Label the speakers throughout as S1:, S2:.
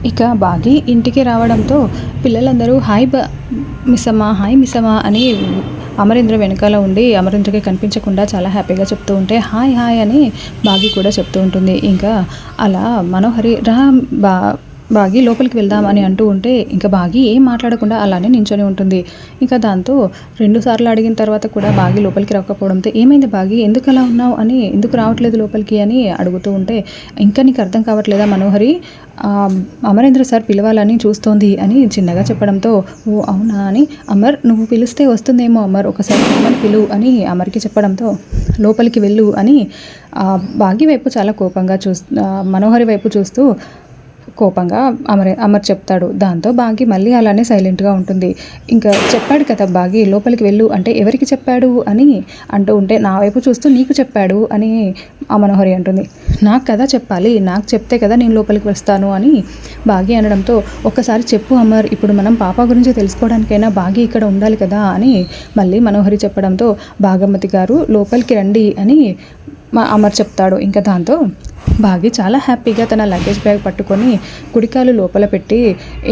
S1: ఇక బాగి ఇంటికి రావడంతో పిల్లలందరూ హాయ్ మిస్సమ్మ అని అమరేంద్ర వెనకాల ఉండి అమరేంద్రకి కనిపించకుండా చాలా హ్యాపీగా చెప్తూ ఉంటే హాయ్ హాయ్ అని బాగి కూడా చెప్తూ ఉంటుంది. ఇంకా అలా మనోహరి రా బా బాగి లోపలికి వెళ్దాం అని అంటూ ఉంటే ఇంకా బాగి ఏం మాట్లాడకుండా అలానే నించొని ఉంటుంది. ఇంకా దాంతో 2 సార్లు అడిగిన తర్వాత కూడా బాగి లోపలికి రాకపోవడంతో ఏమైంది బాగి, ఎందుకు అలా ఉన్నావు అని, ఎందుకు రావట్లేదు లోపలికి అని అడుగుతూ ఉంటే ఇంకా నీకు అర్థం కావట్లేదా మనోహరి, అమరేంద్ర సార్ పిలవాలని చూస్తోంది అని చిన్నగా చెప్పడంతో ఓ అవునా అని అమర్ నువ్వు పిలిస్తే వస్తుందేమో అమర్, ఒకసారి అమ్మని పిలువు అని అమర్కి చెప్పడంతో లోపలికి వెళ్ళు అని బాగి వైపు చాలా కోపంగా మనోహరి వైపు చూస్తూ కోపంగా అమర్ చెప్తాడు. దాంతో బాగి మళ్ళీ అలానే సైలెంట్గా ఉంటుంది. ఇంకా చెప్పాడు కదా బాగి లోపలికి వెళ్ళు అంటే ఎవరికి చెప్పాడు అని అంటూ ఉంటే నా వైపు చూస్తూ నీకు చెప్పాడు అని మనోహరి అంటుంది. నాకు కదా చెప్పాలి, నాకు చెప్తే కదా నేను లోపలికి వస్తాను అని బాగి అనడంతో ఒక్కసారి చెప్పు అమర్, ఇప్పుడు మనం పాప గురించి తెలుసుకోవడానికైనా బాగి ఇక్కడ ఉండాలి కదా అని మళ్ళీ మనోహరి చెప్పడంతో భాగమతి గారు లోపలికి రండి అని అమర్ చెప్తాడు. ఇంకా దాంతో బాగి చాలా హ్యాపీగా తన లగేజ్ బ్యాగ్ పట్టుకొని కుడికాలు లోపల పెట్టి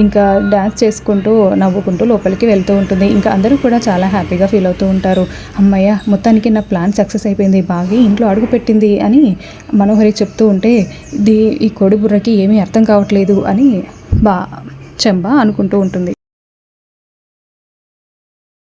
S1: ఇంకా డ్యాన్స్ చేసుకుంటూ నవ్వుకుంటూ లోపలికి వెళ్తూ ఉంటుంది. ఇంకా అందరూ కూడా చాలా హ్యాపీగా ఫీల్ అవుతూ ఉంటారు. అమ్మయ్య మొత్తానికి నా ప్లాన్ సక్సెస్ అయిపోయింది, బాగి ఇంట్లో అడుగు పెట్టింది అని మనోహరి చెప్తూ ఉంటే ఈ కోడి బుర్రకి ఏమీ అర్థం కావట్లేదు అని చెంబ అనుకుంటూ ఉంటుంది.